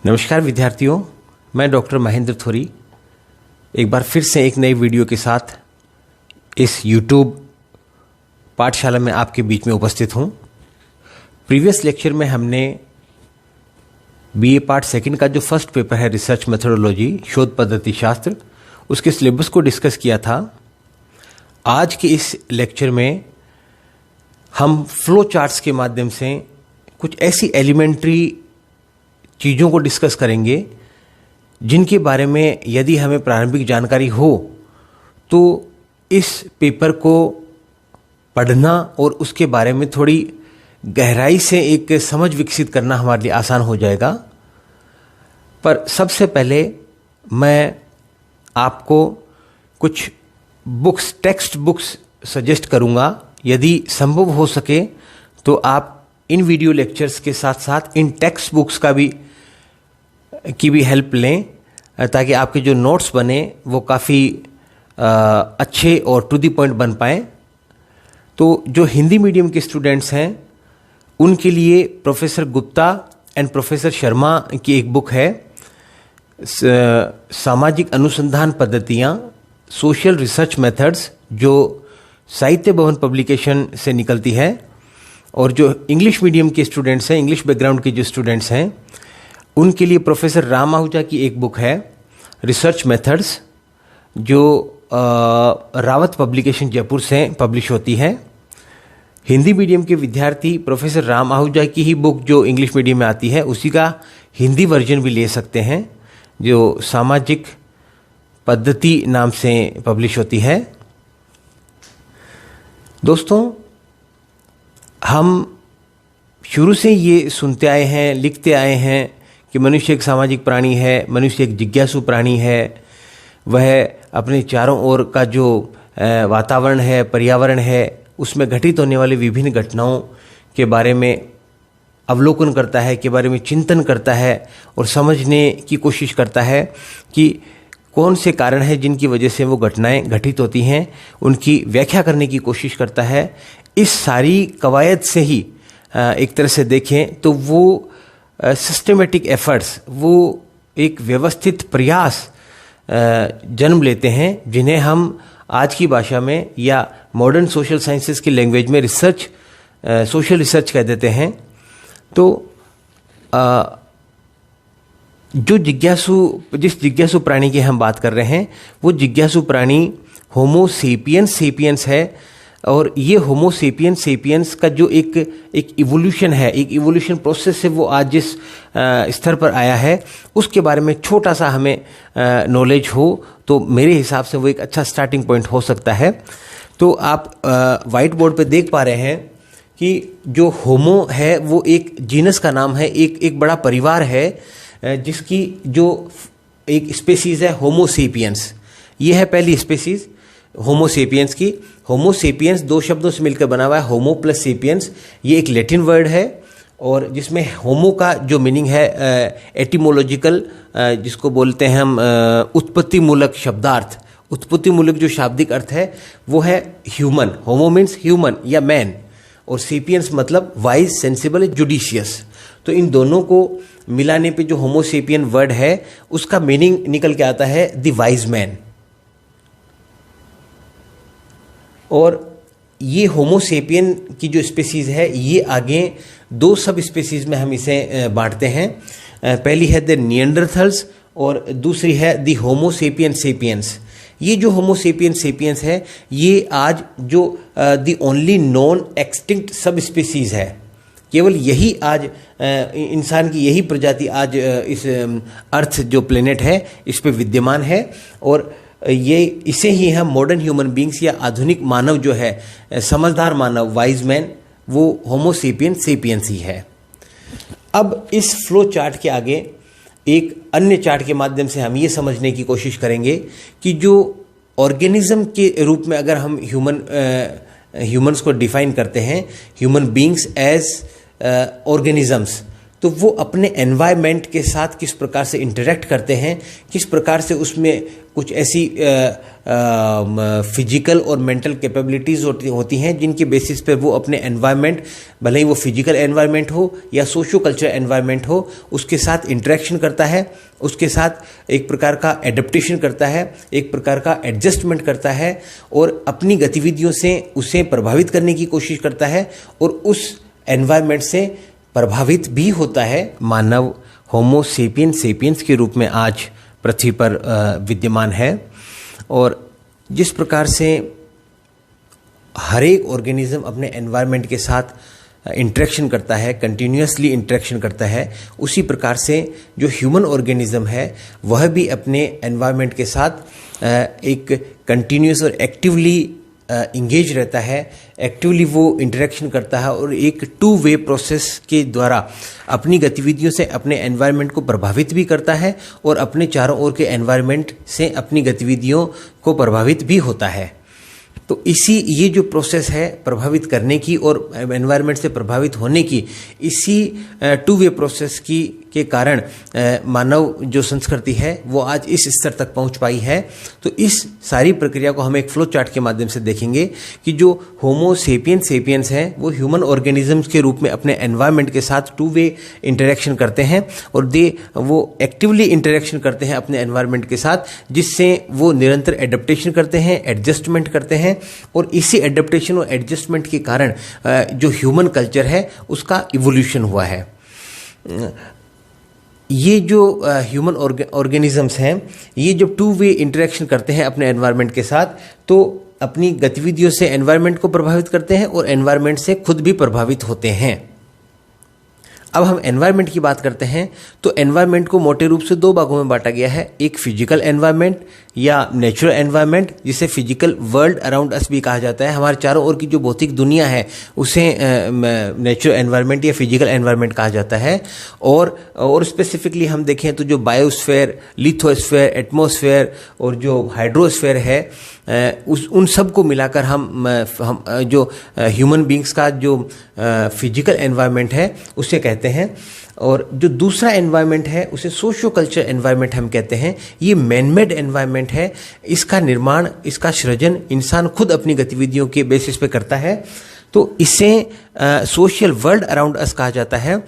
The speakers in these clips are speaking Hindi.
नमस्कार विद्यार्थियों, मैं डॉक्टर महेंद्र थोरी एक बार फिर से एक नई वीडियो के साथ इस YouTube पाठशाला में आपके बीच में उपस्थित हूँ। प्रीवियस लेक्चर में हमने बीए पार्ट सेकंड का जो फर्स्ट पेपर है रिसर्च मेथोडोलॉजी शोध पद्धति शास्त्र, उसके सिलेबस को डिस्कस किया था। आज के इस लेक्चर में हम फ्लो चार्ट्स के माध्यम से कुछ ऐसी एलिमेंट्री चीज़ों को डिस्कस करेंगे जिनके बारे में यदि हमें प्रारंभिक जानकारी हो तो इस पेपर को पढ़ना और उसके बारे में थोड़ी गहराई से एक समझ विकसित करना हमारे लिए आसान हो जाएगा। पर सबसे पहले मैं आपको कुछ बुक्स, टेक्स्ट बुक्स सजेस्ट करूंगा। यदि संभव हो सके तो आप इन वीडियो लेक्चर्स के साथ साथ इन टेक्स्ट बुक्स की भी हेल्प लें, ताकि आपके जो नोट्स बने वो काफ़ी अच्छे और टू द पॉइंट बन पाएँ। तो जो हिंदी मीडियम के स्टूडेंट्स हैं उनके लिए professor Gupta and professor Sharma की एक बुक है, सामाजिक अनुसंधान पद्धतियाँ, सोशल रिसर्च मेथड्स, जो साहित्य भवन पब्लिकेशन से निकलती है। और जो इंग्लिश मीडियम के स्टूडेंट्स हैं, इंग्लिश बैकग्राउंड के जो स्टूडेंट्स हैं, उनके लिए प्रोफेसर राम आहूजा की एक बुक है रिसर्च मेथड्स, जो रावत पब्लिकेशन जयपुर से पब्लिश होती है। हिंदी मीडियम के विद्यार्थी प्रोफेसर राम आहूजा की ही बुक जो इंग्लिश मीडियम में आती है उसी का हिंदी वर्जन भी ले सकते हैं, जो सामाजिक पद्धति नाम से पब्लिश होती है। दोस्तों, हम शुरू से ये सुनते आए हैं, लिखते आए हैं कि मनुष्य एक सामाजिक प्राणी है, मनुष्य एक जिज्ञासु प्राणी है। वह अपने चारों ओर का जो वातावरण है, पर्यावरण है, उसमें घटित होने वाली विभिन्न घटनाओं के बारे में अवलोकन करता है, के बारे में चिंतन करता है और समझने की कोशिश करता है कि कौन से कारण हैं जिनकी वजह से वो घटनाएं घटित होती हैं, उनकी व्याख्या करने की कोशिश करता है। इस सारी कवायद से ही एक तरह से देखें तो वो सिस्टमेटिक एफर्ट्स, वो एक व्यवस्थित प्रयास जन्म लेते हैं, जिन्हें हम आज की भाषा में या मॉडर्न सोशल साइंसेस की लैंग्वेज में रिसर्च, सोशल रिसर्च कह देते हैं। तो जिस जिज्ञासु प्राणी की हम बात कर रहे हैं वो जिज्ञासु प्राणी होमो सेपियंस है। और ये होमो सेपियंस का जो एक इवोल्यूशन है, एक इवोल्यूशन प्रोसेस से वो आज जिस स्तर पर आया है उसके बारे में छोटा सा हमें नॉलेज हो तो मेरे हिसाब से वो एक अच्छा स्टार्टिंग पॉइंट हो सकता है। तो आप वाइट बोर्ड पे देख पा रहे हैं कि जो होमो है वो एक जीनस का नाम है, एक बड़ा परिवार है जिसकी जो एक स्पेसीज है होमो सेपियंस। ये है पहली स्पेसीज होमो सेपियंस की। होमो सेपियंस दो शब्दों से मिलकर बना हुआ है, होमो प्लस सेपियंस। ये एक लैटिन वर्ड है और जिसमें होमो का जो मीनिंग है एटिमोलॉजिकल, जिसको बोलते हैं हम उत्पत्ति मूलक शब्दार्थ। उत्पत्ति मूलक जो शाब्दिक अर्थ है वो है ह्यूमन। होमो मीन्स ह्यूमन या मैन, और सेपियंस मतलब वाइज, सेंसिबल, जुडिशियस। तो इन दोनों को मिलाने पे जो होमो सेपियन वर्ड है उसका मीनिंग निकल के आता है द वाइज मैन। और ये होमो सेपियन की जो स्पेसीज है ये आगे दो सब स्पेसीज में हम इसे बांटते हैं। पहली है द निएंडरथल्स और दूसरी है द होमो सेपियन सेपियंस। ये जो होमो सेपियन सेपियंस है ये आज जो द ओनली नॉन एक्सटिंक्ट सब स्पेसीज है। केवल यही आज इंसान की यही प्रजाति आज इस अर्थ जो प्लेनेट है इस पे विद्यमान है। और इसे ही हम मॉडर्न ह्यूमन बींग्स या आधुनिक मानव जो है, समझदार मानव, वाइज मैन, वो होमो सेपियन सेपियंस ही है। अब इस फ्लो चार्ट के आगे एक अन्य चार्ट के माध्यम से हम ये समझने की कोशिश करेंगे कि जो ऑर्गेनिज्म के रूप में अगर हम ह्यूमन्स को डिफाइन करते हैं, ह्यूमन बींग्स एज ऑर्गेनिजम्स, तो वो अपने एनवायरनमेंट के साथ किस प्रकार से इंटरेक्ट करते हैं, किस प्रकार से उसमें कुछ ऐसी फिजिकल और मेंटल कैपेबिलिटीज़ होती हैं जिनके बेसिस पर वो अपने एनवायरनमेंट, भले ही वो फिजिकल एनवायरनमेंट हो या सोशो कल्चर एनवायरनमेंट हो, उसके साथ इंटरेक्शन करता है, उसके साथ एक प्रकार का एडप्टेशन करता है, एक प्रकार का एडजस्टमेंट करता है और अपनी गतिविधियों से उसे प्रभावित करने की कोशिश करता है और उस एनवायरनमेंट से प्रभावित भी होता है। मानव होमो सेपियंस के रूप में आज पृथ्वी पर विद्यमान है और जिस प्रकार से हर एक ऑर्गेनिज्म अपने एनवायरनमेंट के साथ इंटरेक्शन करता है, कंटिन्यूसली इंटरेक्शन करता है, उसी प्रकार से जो ह्यूमन ऑर्गेनिज्म है वह भी अपने एनवायरनमेंट के साथ एक कंटिन्यूस और एक्टिवली इंगेज रहता है, एक्टिवली वो इंटरेक्शन करता है और एक टू वे प्रोसेस के द्वारा अपनी गतिविधियों से अपने एनवायरनमेंट को प्रभावित भी करता है और अपने चारों ओर के एनवायरनमेंट से अपनी गतिविधियों को प्रभावित भी होता है। तो ये जो प्रोसेस है प्रभावित करने की और एनवायरनमेंट से प्रभावित होने की, इसी टू वे प्रोसेस के कारण मानव जो संस्कृति है वो आज इस स्तर तक पहुंच पाई है। तो इस सारी प्रक्रिया को हम एक फ्लो चार्ट के माध्यम से देखेंगे कि जो होमो सेपियंस हैं वो ह्यूमन ऑर्गेनिजम्स के रूप में अपने एनवायरनमेंट के साथ टू वे इंटरेक्शन करते हैं और वो एक्टिवली इंटरेक्शन करते हैं अपने एनवायरनमेंट के साथ, जिससे वो निरंतर एडप्टेशन करते हैं, एडजस्टमेंट करते हैं और इसी एडप्टेशन और एडजस्टमेंट के कारण जो ह्यूमन कल्चर है उसका इवोल्यूशन हुआ है। ये जो ह्यूमन ऑर्गेनिजम्स हैं ये जब टू वे इंटरेक्शन करते हैं अपने एनवायरनमेंट के साथ तो अपनी गतिविधियों से एनवायरनमेंट को प्रभावित करते हैं और एनवायरनमेंट से खुद भी प्रभावित होते हैं। अब हम एनवायरनमेंट की बात करते हैं तो एनवायरनमेंट को मोटे रूप से दो भागों में बांटा गया है, एक फिजिकल एनवायरनमेंट या नेचुरल एनवायरनमेंट, जिसे फिजिकल वर्ल्ड अराउंड अस भी कहा जाता है। हमारे चारों ओर की जो भौतिक दुनिया है उसे नेचुरल एनवायरनमेंट या फिजिकल एनवायरनमेंट कहा जाता है। और स्पेसिफिकली हम देखें तो जो बायोस्फीयर, लिथोस्फीयर, एटमॉस्फेयर और जो हाइड्रोस्फीयर है उन सब को मिलाकर हम जो ह्यूमन बींग्स का जो फिजिकल एनवायरनमेंट है उसे कहते हैं। और जो दूसरा एनवायरनमेंट है उसे सोशियो कल्चर एनवायरनमेंट हम कहते हैं। ये मैनमेड एनवायरनमेंट है, इसका निर्माण, इसका सृजन इंसान खुद अपनी गतिविधियों के बेसिस पे करता है। तो इसे सोशल वर्ल्ड अराउंड अस कहा जाता है।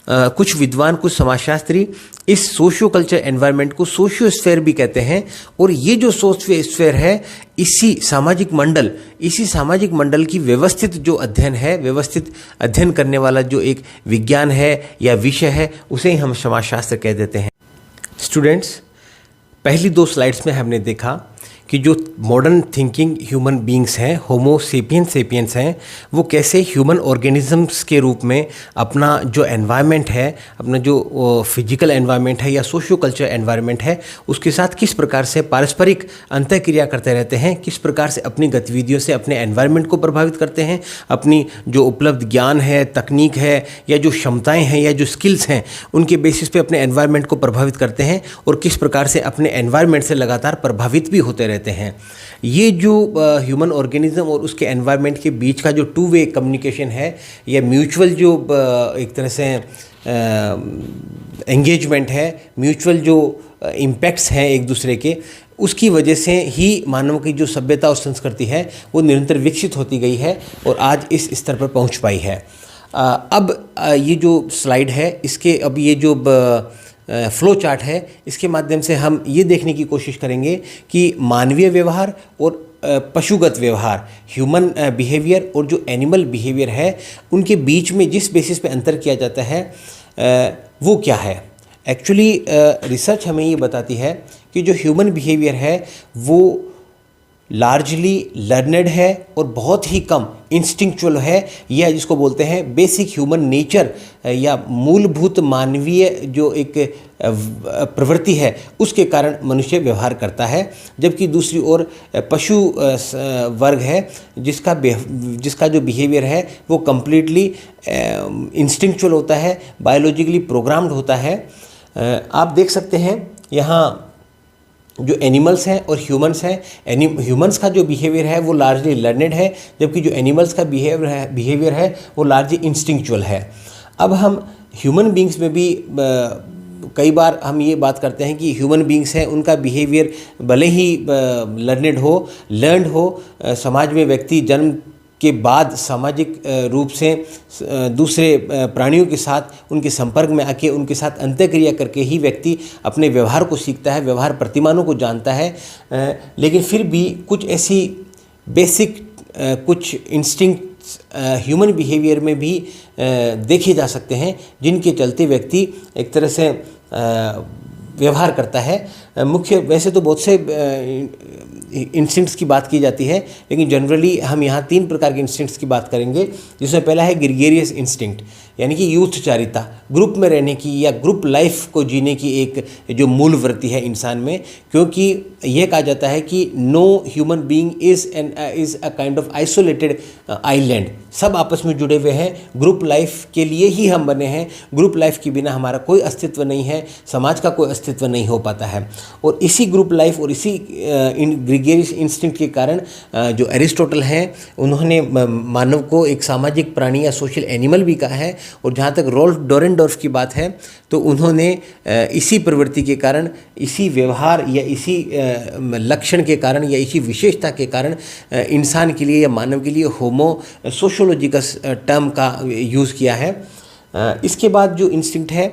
कुछ विद्वान, कुछ समाजशास्त्री इस सोशियो कल्चर एनवायरनमेंट को सोशियोस्फीयर भी कहते हैं। और ये जो सोशियोस्फीयर है इसी सामाजिक मंडल की व्यवस्थित जो अध्ययन है, व्यवस्थित अध्ययन करने वाला जो एक विज्ञान है या विषय है उसे ही हम समाजशास्त्र कह देते हैं। स्टूडेंट्स, पहली दो स्लाइड्स में हमने देखा कि जो मॉडर्न थिंकिंग ह्यूमन बींग्स हैं, होमो सेपियंस हैं, वो कैसे ह्यूमन ऑर्गेनिजम्स के रूप में अपना जो एनवायरनमेंट है, अपना जो फिजिकल एनवायरनमेंट है या सोशियो कल्चर एनवायरनमेंट है उसके साथ किस प्रकार से पारस्परिक अंतःक्रिया करते रहते हैं, किस प्रकार से अपनी गतिविधियों से अपने एनवायरनमेंट को प्रभावित करते हैं, अपनी जो उपलब्ध ज्ञान है, तकनीक है या जो क्षमताएँ हैं या जो स्किल्स हैं उनके बेसिस पे अपने एनवायरनमेंट को प्रभावित करते हैं और किस प्रकार से अपने एनवायरनमेंट से लगातार प्रभावित भी होते रहते हैं। ये जो ह्यूमन ऑर्गेनिज्म और उसके एनवायरनमेंट के बीच का जो टू वे कम्युनिकेशन है या म्यूचुअल जो एक तरह से एंगेजमेंट है, म्यूचुअल जो इम्पैक्ट्स हैं एक दूसरे के, उसकी वजह से ही मानव की जो सभ्यता और संस्कृति है वो निरंतर विकसित होती गई है और आज इस स्तर पर पहुंच पाई है। अब ये जो स्लाइड है इसके अब ये जो फ्लो चार्ट है इसके माध्यम से हम ये देखने की कोशिश करेंगे कि मानवीय व्यवहार और पशुगत व्यवहार, ह्यूमन बिहेवियर और जो एनिमल बिहेवियर है उनके बीच में जिस बेसिस पे अंतर किया जाता है वो क्या है। एक्चुअली रिसर्च हमें ये बताती है कि जो ह्यूमन बिहेवियर है वो लार्जली लर्नड है और बहुत ही कम इंस्टिंक्चुअल है, यह जिसको बोलते हैं बेसिक ह्यूमन नेचर या मूलभूत मानवीय जो एक प्रवृत्ति है उसके कारण मनुष्य व्यवहार करता है। जबकि दूसरी ओर पशु वर्ग है जिसका जो बिहेवियर है वो कम्प्लीटली इंस्टिंक्चुअल होता है, बायोलॉजिकली प्रोग्राम्ड होता है। आप देख सकते हैं यहाँ जो एनिमल्स हैं और ह्यूमंस हैं, ह्यूमंस का जो बिहेवियर है वो लार्जली लर्नड है, जबकि जो एनिमल्स का बिहेवियर है वो लार्जली इंस्टिंक्चुअल है। अब हम ह्यूमन बींग्स में भी कई बार हम ये बात करते हैं कि ह्यूमन बींग्स हैं, उनका बिहेवियर भले ही लर्नड हो, समाज में व्यक्ति जन्म के बाद सामाजिक रूप से दूसरे प्राणियों के साथ उनके संपर्क में आके उनके साथ अंतःक्रिया करके ही व्यक्ति अपने व्यवहार को सीखता है, व्यवहार प्रतिमानों को जानता है। लेकिन फिर भी कुछ ऐसी बेसिक कुछ इंस्टिंक्ट्स ह्यूमन बिहेवियर में भी देखे जा सकते हैं, जिनके चलते व्यक्ति एक तरह से व्यवहार करता है। मुख्य वैसे तो बहुत से इंस्टिंक्ट्स की बात की जाती है, लेकिन जनरली हम यहाँ 3 प्रकार के इंस्टिंक्ट्स की बात करेंगे, जिसमें पहला है ग्रेगरियस इंस्टिंक्ट, यानी कि यूथचारिता, ग्रुप में रहने की या ग्रुप लाइफ को जीने की एक जो मूल वृत्ति है इंसान में। क्योंकि यह कहा जाता है कि no human being is a kind of isolated island, सब आपस में जुड़े हुए हैं, ग्रुप लाइफ के लिए ही हम बने हैं, ग्रुप लाइफ के बिना हमारा कोई अस्तित्व नहीं है, समाज का कोई अस्तित्व नहीं हो पाता है। और इसी ग्रुप लाइफ और इसी ग्रेगरियस इंस्टिंक्ट के कारण जो एरिस्टोटल हैं, उन्होंने मानव को एक सामाजिक प्राणी या सोशल एनिमल भी कहा है। और जहाँ तक रोल्फ डोरेनडोर्फ की बात है, तो उन्होंने इसी प्रवृत्ति के कारण, इसी व्यवहार या इसी लक्षण के कारण या इसी विशेषता के कारण इंसान के लिए या मानव के लिए होमो सोशियोलॉजी का टर्म का यूज़ किया है। इसके बाद जो इंस्टिंक्ट है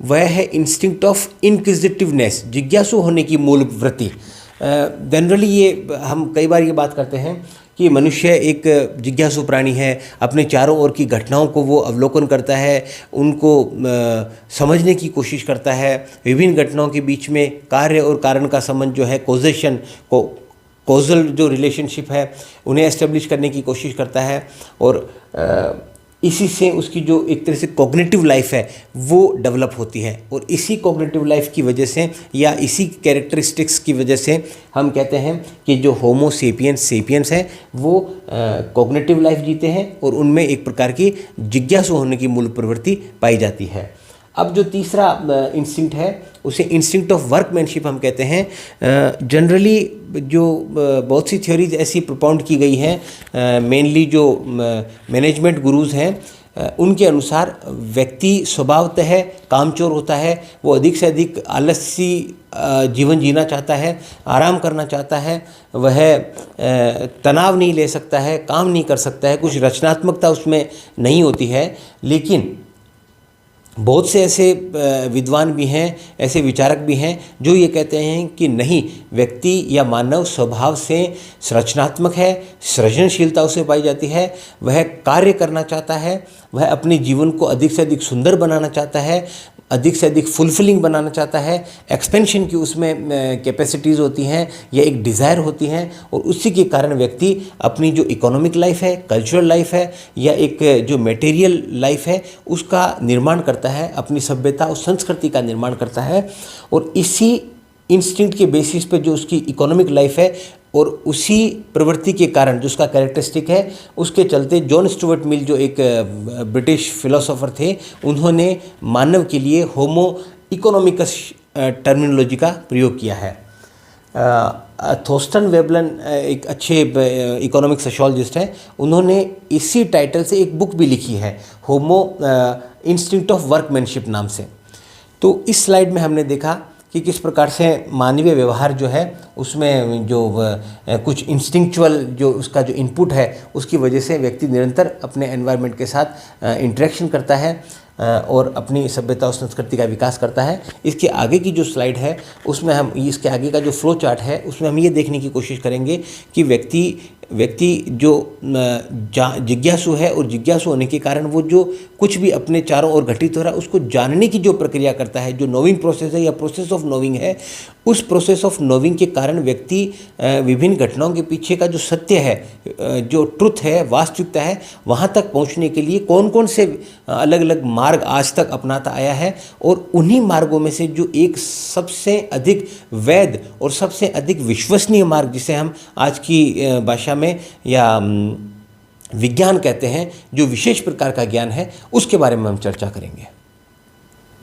वह है इंस्टिंक्ट ऑफ इनक्विजिटिवनेस, जिज्ञासु होने की मूल वृत्ति। जनरली ये हम कई बार ये बात करते हैं कि मनुष्य एक जिज्ञासु प्राणी है, अपने चारों ओर की घटनाओं को वो अवलोकन करता है, उनको समझने की कोशिश करता है, विभिन्न घटनाओं के बीच में कार्य और कारण का संबंध जो है, कॉजल जो रिलेशनशिप है, उन्हें एस्टेब्लिश करने की कोशिश करता है। और इसी से उसकी जो एक तरह से कॉग्निटिव लाइफ है वो डेवलप होती है। और इसी कॉग्निटिव लाइफ की वजह से या इसी कैरेक्टरिस्टिक्स की वजह से हम कहते हैं कि जो होमो सेपियंस है वो कॉग्निटिव लाइफ जीते हैं और उनमें एक प्रकार की जिज्ञासु होने की मूल प्रवृत्ति पाई जाती है। अब जो तीसरा इंस्टिंक्ट है उसे इंस्टिंक्ट ऑफ वर्कमैनशिप हम कहते हैं। जनरली जो बहुत सी थ्योरीज ऐसी प्रोपाउंड की गई हैं, मेनली जो मैनेजमेंट गुरुज हैं, उनके अनुसार व्यक्ति स्वभावतः कामचोर होता है, वो अधिक से अधिक आलसी जीवन जीना चाहता है, आराम करना चाहता है, वह तनाव नहीं ले सकता है, काम नहीं कर सकता है, कुछ रचनात्मकता उसमें नहीं होती है। लेकिन बहुत से ऐसे विद्वान भी हैं, ऐसे विचारक भी हैं जो ये कहते हैं कि नहीं, व्यक्ति या मानव स्वभाव से रचनात्मक है, सृजनशीलता उसे पाई जाती है, वह कार्य करना चाहता है, वह अपने जीवन को अधिक से अधिक सुंदर बनाना चाहता है, अधिक से अधिक फुलफिलिंग बनाना चाहता है, एक्सपेंशन की उसमें कैपेसिटीज़ होती हैं या एक डिज़ायर होती हैं। और उसी के कारण व्यक्ति अपनी जो इकोनॉमिक लाइफ है, कल्चरल लाइफ है या एक जो मटेरियल लाइफ है उसका निर्माण करता है, अपनी सभ्यता और संस्कृति का निर्माण करता है। और इसी इंस्टिंक्ट के बेसिस पे जो उसकी इकोनॉमिक लाइफ है और उसी प्रवृत्ति के कारण जो उसका कैरेक्टरिस्टिक है, उसके चलते जॉन स्टुअर्ट मिल जो एक ब्रिटिश फिलोसोफर थे, उन्होंने मानव के लिए होमो इकोनॉमिकस टर्मिनोलॉजी का प्रयोग किया है। थॉर्स्टन वेबलन एक अच्छे इकोनॉमिक सोशियोलॉजिस्ट हैं, उन्होंने इसी टाइटल से एक बुक भी लिखी है, होमो इंस्टिंक्ट ऑफ वर्कमैनशिप नाम से। तो इस स्लाइड में हमने देखा कि किस प्रकार से मानवीय व्यवहार जो है उसमें जो कुछ इंस्टिंक्चुअल जो उसका जो इनपुट है उसकी वजह से व्यक्ति निरंतर अपने एनवायरनमेंट के साथ इंटरेक्शन करता है और अपनी सभ्यता और संस्कृति का विकास करता है। इसके आगे की जो स्लाइड है उसमें हम इसके आगे का जो फ्लो चार्ट है उसमें हम ये देखने की कोशिश करेंगे कि व्यक्ति जो जिज्ञासु है और जिज्ञासु होने के कारण वो जो कुछ भी अपने चारों ओर घटित हो रहा है उसको जानने की जो प्रक्रिया करता है, जो नोविंग प्रोसेस है या प्रोसेस ऑफ नोविंग है, उस प्रोसेस ऑफ नोविंग के कारण व्यक्ति विभिन्न घटनाओं के पीछे का जो सत्य है, जो ट्रुथ है, वास्तविकता है, वहाँ तक पहुँचने के लिए कौन कौन से अलग अलग मार्ग आज तक अपनाता आया है। और उन्हीं मार्गों में से जो एक सबसे अधिक वैध और सबसे अधिक विश्वसनीय मार्ग, जिसे हम आज की भाषा में या विज्ञान कहते हैं, जो विशेष प्रकार का ज्ञान है, उसके बारे में हम चर्चा करेंगे।